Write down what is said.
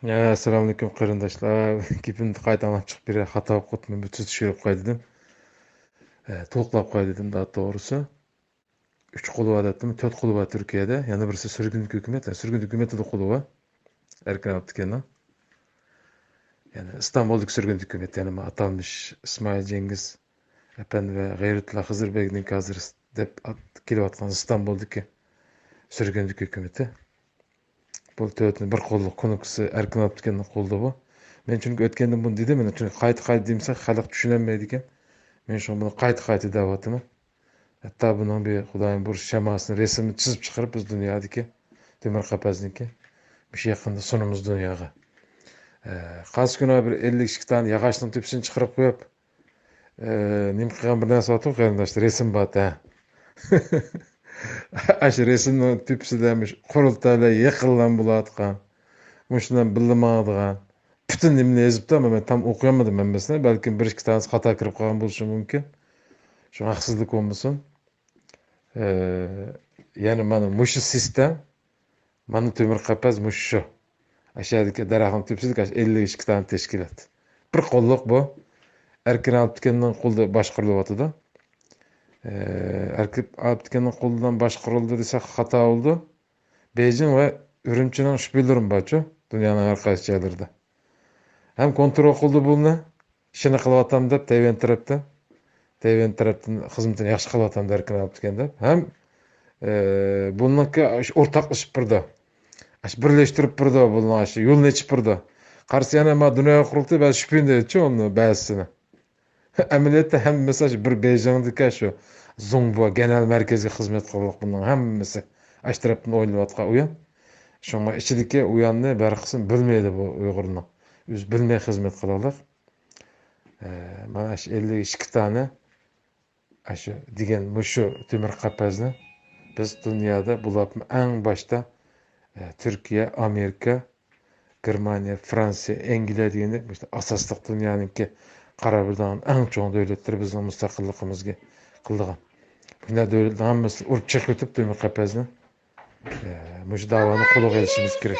Assalamu alaikum qarindoshlar. Gapimni qaytadan chiqib beri xato qilib qotdim. Bütün tushirib qo'y dedim. To'qlab qo'y dedim daha doğrusu. 3 qulu var dedim. 4 qulu var Türkiye'de. Yani birisi sürgünlük hükümet. Sürgünlük hükümeti de qulu var. Erken Abdüken'den. Yani İstanbul'daki sürgünlük hükümet. Yani atanmış İsmail Cengiz Efendi ve Gayretullah Hızırbek'in hazır dep kelip atkan İstanbul'daki sürgünlük hükümeti. Bu tötünün bir qolluk konukusu Erkin Abdüken'den qoldu bu. Men çünkü ötkenden bunu dedim. Men çünkü qayta deyimse halk düşünenmeydi ekan. Men şu bunu qayta davatıma. Hatta bunun bir Xudayın bir şemasını, resmini çizip çıkarıp biz dünyadaki Demir Kapazniki bir şey yakında sonumuz dünyaga. Kaç gün bir 52 tane yağaçның tüpsünü çıkarıp koyup nim qilgan bir narsa atıp qarindoshlar resim bat ha. Aş resimning tüpsidemiş qurultaylar yıqilgan bulatqan. Muşundan bilmadigan. Bütün nimni ezipdi ama ben tam okuyamadım ben mesela. Belki bir iki tanesi hata kirip kalgan buluşu mümkün. Şu haksızlık olmasın. Yani mana muşu sistem, mana Temir Kapaz muşu. Aşağıdaki daraxtın tüpsüzlük 52 tane teşkilat. Bir qolluk bu. Erkin Alptiken'den qolda başqarılıp atıda. Erkin Alptiken'den qoldan başqarıldı desek hata oldu. Beijing ve Ürümçi'nin şüphelerim baçı. Dünyanın her qaysı yerlerinde. Hem kontrol qildi bunu. İşini qilib atam deb Tayvan tarafdan xizmatini yaxshi qilib atam Erkin Alptiken deb. Hem bununki ortaklaşıp burada. Birleştirip burada bunu yolunu açıp burada. Karşı yana ama dünya kurultu ben şüphen de edeceğim onu bazısını. Ameliyatda hem mesela bir Beijing'deki şu Zongbo genel merkezi hizmet kılık bunun hemmesi aş taraftan oynayıp atqa uyan. Şoma içideki uyanını bir kısım bilmeydi bu Uygur'unu. Üz bilmey hizmet kılalar. Mana 52 tane aşı digen muşu Temir Kapazını biz dünyada bulapım en başta Türkiye, Amerika, Germaniya, Fransiya, Angliya degende işte asaslık dünyanınki qarabırdan en çoğun devletler bizning mustaqilligimizga qildigan. Bunday devletlar hammasi urib chiqib o'tib Temir Qapazni mush davoni qo'lga olishimiz kerak.